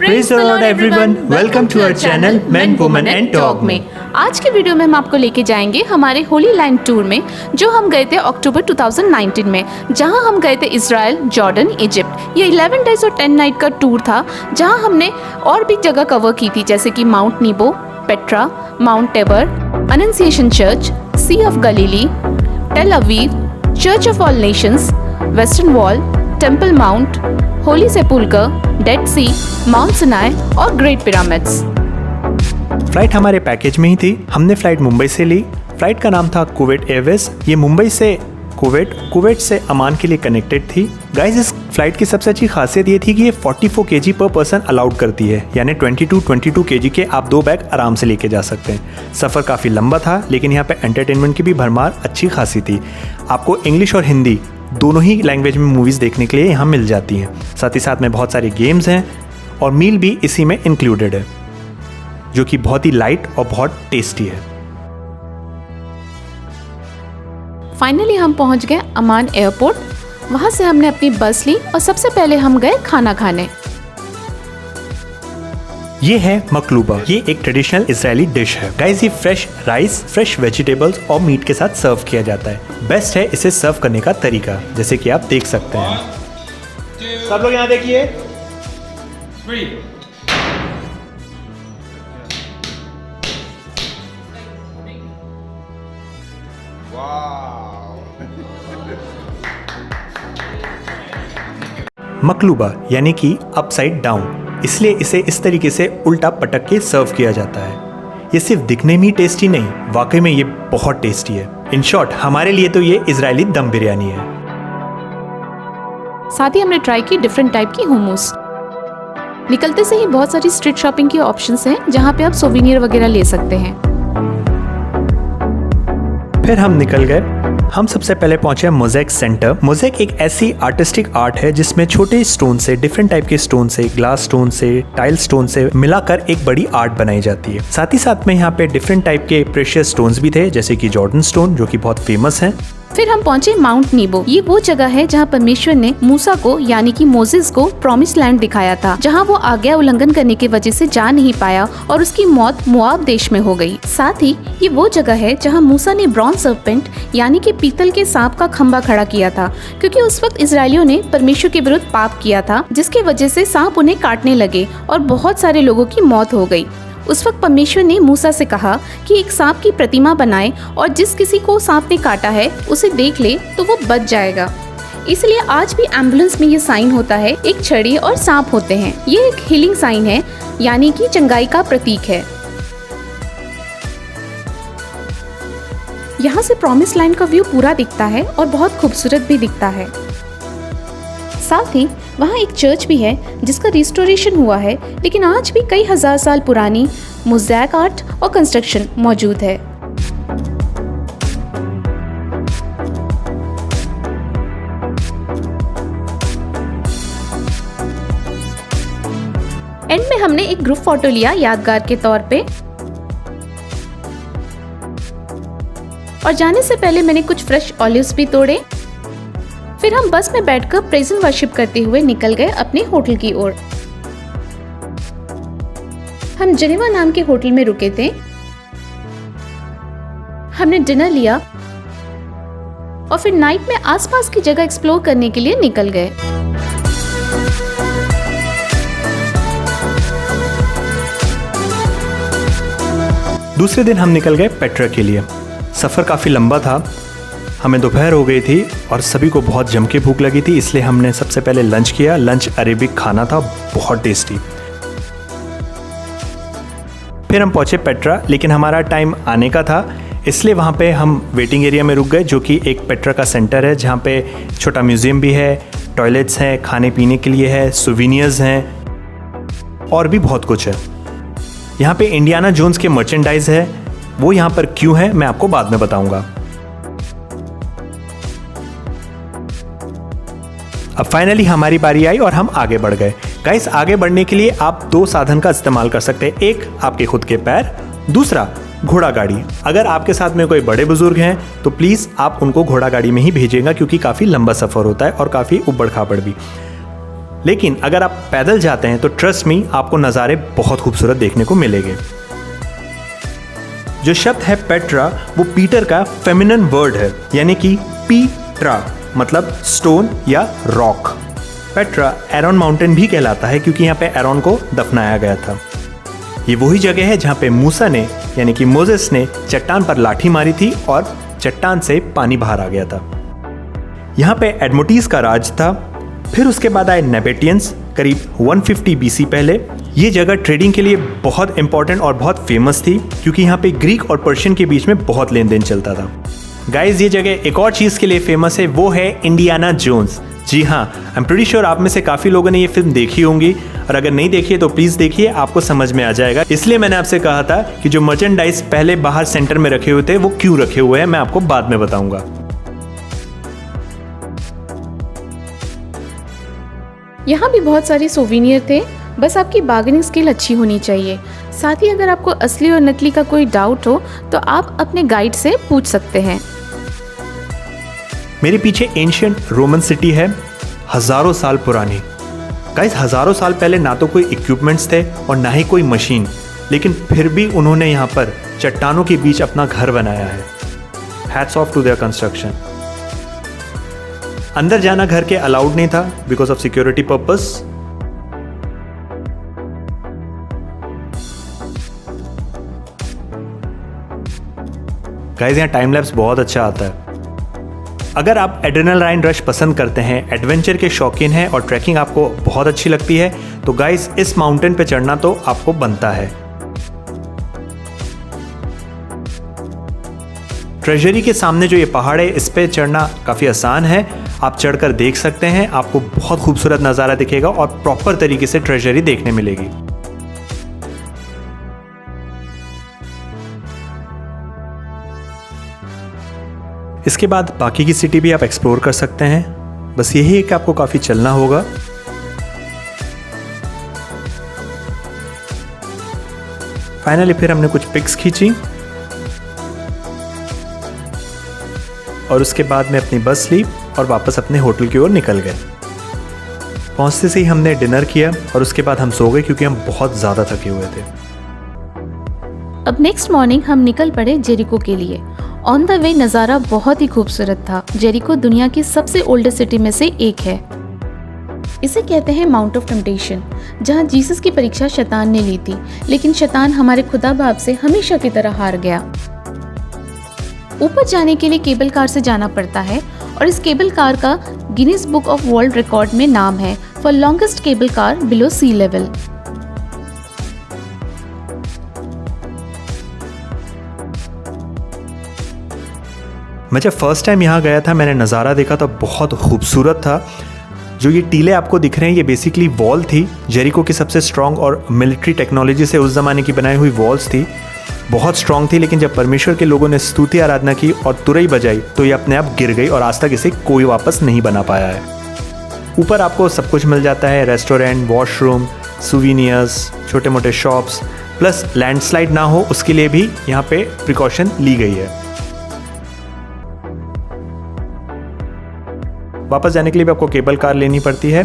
Praise the Lord everyone. Welcome to our channel Men, Women and Dog में। आज के video में हम आपको लेके जाएंगे हमारे होली लैंड टूर में, जो हम गए थे अक्टूबर 2019 में, जहां हम गए थे इजराइल, जॉर्डन, इजिप्ट। ये 11 डेज और 10 नाइट का टूर था, जहां हमने और भी जगह कवर की थी, जैसे कि Mount Nebo, Petra, Mount Tabor, Annunciation Church, Sea of Galilee, Tel Aviv, Church of All Nations, Western Wall, Temple Mount, Holy Sepulchre, Dead Sea, Mount Sinai और ग्रेट पिरामिड्स। फ्लाइट हमारे पैकेज में ही थी। हमने फ्लाइट मुंबई से ली। Flight का नाम था कुवैत एयरवेज। ये मुंबई से कुवैत से अमान के लिए कनेक्टेड थी। गाइस, इस फ्लाइट की सबसे अच्छी खासियत ये थी कि ये 44 kg पर पर्सन अलाउड करती है, यानी 22 kg के आप 2 बैग आराम से लेके जा सकते हैं। सफ़र काफ़ी लंबा था, लेकिन यहाँ पे एंटरटेनमेंट की भी भरमार अच्छी खासी थी। आपको इंग्लिश और हिंदी दोनों ही लैंग्वेज में मूवीज़ देखने के लिए यहाँ मिल जाती हैं। साथ ही साथ में बहुत सारे गेम्स हैं और मील भी इसी में इंक्लूडेड है, जो कि बहुत ही लाइट और बहुत टेस्टी है। फाइनली हम पहुंच गए अमान एयरपोर्ट। वहां से हमने अपनी बस ली और सबसे पहले हम गए खाना खाने। ये है मकलूबा। ये एक ट्रेडिशनल इजरायली डिश है। गाइस, ये फ्रेश राइस, फ्रेश वेजिटेबल्स और मीट के साथ सर्व किया जाता है। बेस्ट है इसे सर्व करने का तरीका, जैसे कि आप देख सकते हैं। सब लोग यहाँ देखिए। मकलूबा यानी कि अपसाइड डाउन, इसलिए इसे इस तरीके से उल्टा पटक के सर्व किया जाता है। ये सिर्फ दिखने में ही टेस्टी नहीं, वाकई में ये बहुत टेस्टी है। इन शॉर्ट, हमारे लिए तो ये इजरायली दम बिरयानी है। साथ ही हमने ट्राई की डिफरेंट टाइप की हुमूस। निकलते से ही बहुत सारी स्ट्रीट शॉपिंग की ऑप्शंस हैं, जहाँ पे आप सोवेनियर वगैरह ले सकते हैं। फिर हम निकल गए। हम सबसे पहले पहुंचे मोज़ेक सेंटर। मोज़ेक एक ऐसी आर्टिस्टिक आर्ट है जिसमें छोटे स्टोन से, डिफरेंट टाइप के स्टोन से, ग्लास स्टोन से, टाइल स्टोन से मिलाकर एक बड़ी आर्ट बनाई जाती है। साथ ही साथ में यहाँ पे डिफरेंट टाइप के प्रेशियस स्टोन्स भी थे, जैसे कि जॉर्डन स्टोन, जो कि बहुत फेमस है। फिर हम पहुंचे माउंट नीबो। ये वो जगह है जहां परमेश्वर ने मूसा को यानी कि मोसेस को प्रॉमिस लैंड दिखाया था, जहां वो आज्ञा उल्लंघन करने की वजह से जा नहीं पाया और उसकी मौत मोआब देश में हो गई। साथ ही ये वो जगह है जहां मूसा ने ब्रॉन्ज सर्पेंट यानी कि पीतल के सांप का खंबा खड़ा किया था, क्योंकि उस वक्त इजरायलियों ने परमेश्वर के विरुद्ध पाप किया था, जिसकी वजह से सांप उन्हें काटने लगे और बहुत सारे लोगों की मौत हो गई। उस वक्त परमेश्वर ने मूसा से कहा कि एक सांप की प्रतिमा बनाए और जिस किसी को सांप ने काटा है उसे देख ले तो वो बच जाएगा। इसलिए आज भी एम्बुलेंस में ये साइन होता है, एक छड़ी और सांप होते हैं। ये एक हीलिंग साइन है, यानी कि चंगाई का प्रतीक है। यहाँ से प्रॉमिस लैंड का व्यू पूरा दिखता है और बहुत खूबसूरत भी दिखता है। साथ ही वहाँ एक चर्च भी है जिसका रिस्टोरेशन हुआ है, लेकिन आज भी कई हजार साल पुरानी मोज़ेक आर्ट और कंस्ट्रक्शन मौजूद है। एंड में हमने एक ग्रुप फोटो लिया यादगार के तौर पे, और जाने से पहले मैंने कुछ फ्रेश ऑलिव्स भी तोड़े। फिर हम बस में बैठकर प्रेज़ एंड वर्शिप करते हुए निकल गए अपने होटल की ओर। हम जेनेवा नाम के होटल में रुके थे। हमने डिनर लिया और फिर नाइट में आसपास की जगह एक्सप्लोर करने के लिए निकल गए। दूसरे दिन हम निकल गए पेट्रा के लिए। सफ़र काफ़ी लंबा था, हमें दोपहर हो गई थी और सभी को बहुत जम के भूख लगी थी, इसलिए हमने सबसे पहले लंच किया। लंच अरेबिक खाना था, बहुत टेस्टी। फिर हम पहुंचे पेट्रा, लेकिन हमारा टाइम आने का था, इसलिए वहाँ पे हम वेटिंग एरिया में रुक गए, जो कि एक पेट्रा का सेंटर है, जहाँ पे छोटा म्यूज़ियम भी है, टॉयलेट्स हैं, खाने पीने के लिए है, सुवेनियर्स हैं और भी बहुत कुछ है। यहाँ पे इंडियाना जोन्स के मर्चेंडाइज है। वो यहाँ पर क्यों है मैं आपको बाद में बताऊँगा। अब फाइनली हमारी बारी आई और हम आगे बढ़ गए। गाइस, आगे बढ़ने के लिए आप 2 साधन का इस्तेमाल कर सकते हैं। एक आपके खुद के पैर, दूसरा घोड़ा गाड़ी। अगर आपके साथ में कोई बड़े बुजुर्ग हैं तो प्लीज़ आप उनको घोड़ा गाड़ी में ही भेजिएगा, क्योंकि काफ़ी लंबा सफ़र होता है और काफ़ी उबड़ खाबड़ भी। लेकिन अगर आप पैदल जाते हैं तो ट्रस्ट मी आपको नज़ारे बहुत खूबसूरत देखने को मिलेंगे। जो शब्द है पेट्रा वो पीटर का फेमिनिन वर्ड है, यानी कि पीट्रा मतलब स्टोन या रॉक। पेट्रा एरॉन माउंटेन भी कहलाता है क्योंकि यहाँ पे एरॉन को दफनाया गया था। ये वही जगह है जहाँ पे मूसा ने यानी कि मोसेस ने चट्टान पर लाठी मारी थी और चट्टान से पानी बाहर आ गया था। यहाँ पे एडमोटीज का राज था। फिर उसके बाद आए नेबेटियंस करीब 150 BC पहले। ये जगह ट्रेडिंग के लिए बहुत इंपॉर्टेंट और बहुत फेमस थी क्योंकि यहाँ पे ग्रीक और पर्शियन के बीच में बहुत लेन देन चलता था। गाइज ये जगह एक और चीज़ के लिए फेमस है, वो है इंडियाना जोन्स। जी हाँ, आई एम प्रीटी श्योर आप में से काफ़ी लोगों ने ये फिल्म देखी होंगी और अगर नहीं देखी है तो प्लीज़ देखिए, आपको समझ में आ जाएगा। इसलिए मैंने आपसे कहा था कि जो मर्चेंडाइज पहले बाहर सेंटर में रखे हुए थे वो क्यों रखे हुए हैं, मैं आपको बाद में बताऊंगा। यहाँ भी बहुत सारे सोविनियर थे, बस आपकी बार्गेनिंग स्किल अच्छी होनी चाहिए। साथ ही अगर आपको असली और नकली का कोई डाउट हो तो आप अपने गाइड से पूछ सकते हैं। मेरे पीछे एंशिएंट रोमन सिटी है, हजारों साल पुरानी। गाइस हजारों साल पहले ना तो कोई इक्विपमेंट्स थे और ना ही कोई मशीन, लेकिन फिर भी उन्होंने यहाँ पर चट्टानों के बीच अपना घर बनाया है। Hats off to their construction. अंदर जाना घर के अलाउड नहीं था because of security purpose. Guys यहाँ टाइम लैप्स बहुत अच्छा आता है। अगर आप एड्रेनालाइन रश पसंद करते हैं, एडवेंचर के शौकीन हैं और ट्रैकिंग आपको बहुत अच्छी लगती है तो गाइस इस माउंटेन पे चढ़ना तो आपको बनता है। ट्रेजरी के सामने जो ये पहाड़ है इस पे चढ़ना काफ़ी आसान है। आप चढ़कर देख सकते हैं, आपको बहुत खूबसूरत नज़ारा दिखेगा और प्रॉपर तरीके से ट्रेजरी देखने मिलेगी। इसके बाद बाकी की सिटी भी आप एक्सप्लोर कर सकते हैं, बस यही है कि आपको काफ़ी चलना होगा। फाइनली फिर हमने कुछ पिक्स खींची और उसके बाद में अपनी बस ली और वापस अपने होटल की ओर निकल गए। पहुंचते से ही हमने डिनर किया और उसके बाद हम सो गए क्योंकि हम बहुत ज़्यादा थके हुए थे। अब नेक्स्ट मॉर्निंग हम निकल पड़े जेरिको के लिए। ऑन द वे नज़ारा बहुत ही खूबसूरत था। जेरिको दुनिया की सबसे ओल्डेस्ट सिटी में से एक है। इसे कहते हैं माउंट ऑफ टेम्पटेशन, जहाँ जीसस की परीक्षा शैतान ने ली थी, लेकिन शैतान हमारे खुदा बाप से हमेशा की तरह हार गया। ऊपर जाने के लिए केबल कार से जाना पड़ता है और इस केबल कार का Guinness book of world record में नाम है for longest cable car below sea level. मैं जब फर्स्ट टाइम यहाँ गया था मैंने नज़ारा देखा तो बहुत खूबसूरत था। जो ये टीले आपको दिख रहे हैं ये बेसिकली वॉल थी, जेरिको की सबसे स्ट्रॉन्ग और मिलिट्री टेक्नोलॉजी से उस ज़माने की बनाई हुई वॉल्स थी। बहुत स्ट्रॉन्ग थी, लेकिन जब परमेश्वर के लोगों ने स्तुति आराधना की और तुरई बजाई तो ये अपने आप गिर गई और आज तक इसे कोई वापस नहीं बना पाया है। ऊपर आपको सब कुछ मिल जाता है, रेस्टोरेंट, वॉशरूम, सुवीनियर्स, छोटे मोटे शॉप्स, प्लस लैंडस्लाइड ना हो उसके लिए भी यहाँ पे प्रिकॉशन ली गई है। वापस जाने के लिए भी आपको केबल कार लेनी पड़ती है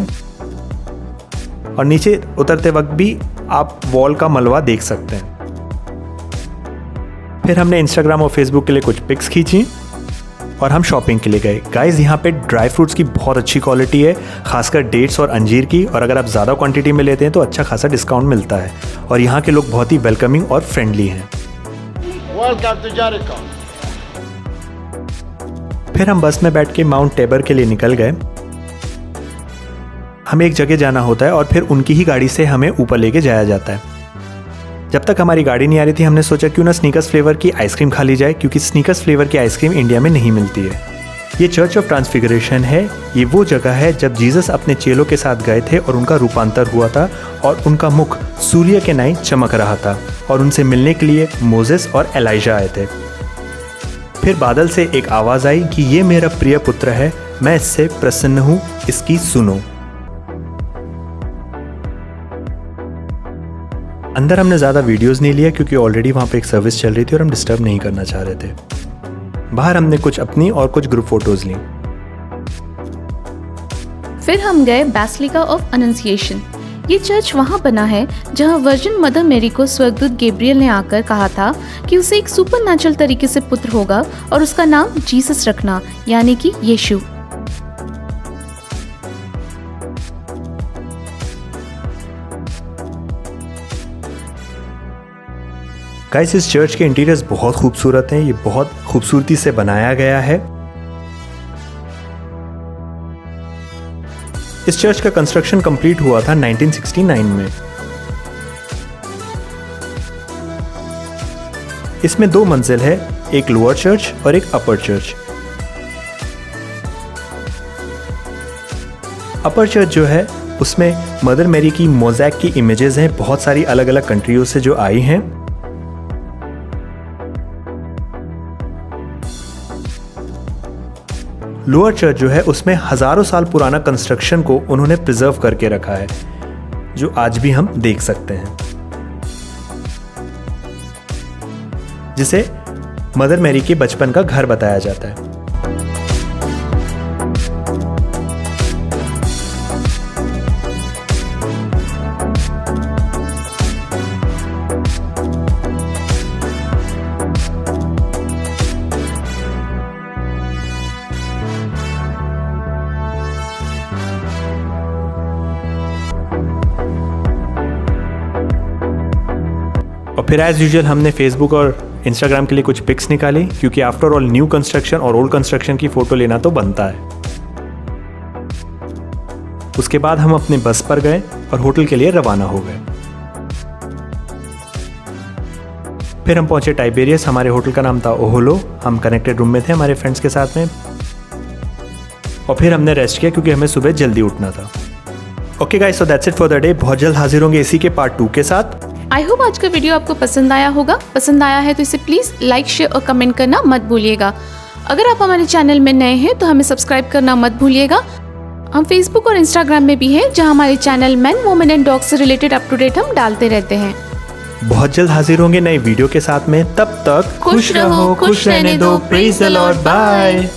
और नीचे उतरते वक्त भी आप वॉल का मलबा देख सकते हैं। फिर हमने इंस्टाग्राम और फेसबुक के लिए कुछ पिक्स खींची और हम शॉपिंग के लिए गए। गाइस यहाँ पे ड्राई फ्रूट्स की बहुत अच्छी क्वालिटी है, खासकर डेट्स और अंजीर की, और अगर आप ज़्यादा क्वांटिटी में लेते हैं तो अच्छा खासा डिस्काउंट मिलता है और यहाँ के लोग बहुत ही वेलकमिंग और फ्रेंडली हैं। फिर हम बस में बैठ के माउंट टेबर के लिए निकल गए। हमें एक जगह जाना होता है और फिर उनकी ही गाड़ी से हमें ऊपर लेके जाया जाता है। जब तक हमारी गाड़ी नहीं आ रही थी हमने सोचा क्यों ना स्नीकर्स फ्लेवर की आइसक्रीम खा ली जाए, क्योंकि स्नीकर्स फ्लेवर की आइसक्रीम इंडिया में नहीं मिलती है। ये चर्च ऑफ ट्रांसफिगरेशन है। ये वो जगह है जब जीसस अपने चेलों के साथ गए थे और उनका रूपांतर हुआ था और उनका मुख सूर्य के नाई चमक रहा था और उनसे मिलने के लिए मोसेस और एलाइजा आए थे। फिर बादल से एक आवाज़ आई कि ये मेरा प्रिय पुत्र है, मैं इससे प्रसन्न हूँ, इसकी सुनो। अंदर हमने ज़्यादा वीडियोस नहीं लिया क्योंकि ऑलरेडी वहाँ पे एक सर्विस चल रही थी और हम डिस्टर्ब नहीं करना चाह रहे थे। बाहर हमने कुछ अपनी और कुछ ग्रुप फोटोज़ ली। फिर हम गए बैसिलिका ऑफ अनंसिएशन। ये चर्च वहाँ बना है जहाँ वर्जिन मदर मेरी को स्वर्गदूत गैब्रियल ने आकर कहा था कि उसे एक सुपरनैचुरल तरीके से पुत्र होगा और उसका नाम जीसस रखना, यानी कि यीशु। गाइस, इस चर्च के इंटीरियर्स बहुत खूबसूरत हैं। ये बहुत खूबसूरती से बनाया गया है। इस चर्च का कंस्ट्रक्शन कंप्लीट हुआ था 1969 में। इसमें 2 मंजिल है, एक लोअर चर्च और एक अपर चर्च। अपर चर्च जो है उसमें मदर मेरी की मोज़ैक की इमेजेस हैं, बहुत सारी अलग अलग कंट्रियों से जो आई हैं। लोअर चर्च जो है उसमें हजारों साल पुराना कंस्ट्रक्शन को उन्होंने प्रिजर्व करके रखा है, जो आज भी हम देख सकते हैं, जिसे मदर मेरी के बचपन का घर बताया जाता है। और फिर एज यूजुअल हमने फेसबुक और इंस्टाग्राम के लिए कुछ पिक्स निकाली, क्योंकि आफ्टर ऑल न्यू कंस्ट्रक्शन और ओल्ड कंस्ट्रक्शन की फ़ोटो लेना तो बनता है। उसके बाद हम अपने बस पर गए और होटल के लिए रवाना हो गए। फिर हम पहुंचे टाइबेरियस। हमारे होटल का नाम था ओहोलो। हम कनेक्टेड रूम में थे हमारे फ्रेंड्स के साथ में, और फिर हमने रेस्ट किया क्योंकि हमें सुबह जल्दी उठना था। Okay guys, so that's it for the day. बहुत जल्द हाजिर होंगे इसी के पार्ट 2 के साथ। आई होप आज का वीडियो आपको पसंद आया होगा। पसंद आया है तो इसे प्लीज़ लाइक, शेयर और कमेंट करना मत भूलिएगा। अगर आप हमारे चैनल में नए हैं तो हमें सब्सक्राइब करना मत भूलिएगा। हम फेसबुक और इंस्टाग्राम में भी हैं, जहां हमारे channel man, women and dog से रिलेटेड अप टू डेट हम डालते रहते हैं। बहुत जल्द हाजिर होंगे नए वीडियो के साथ में। तब तक खुश रहो, खुश रहने दो। Praise the Lord, bye.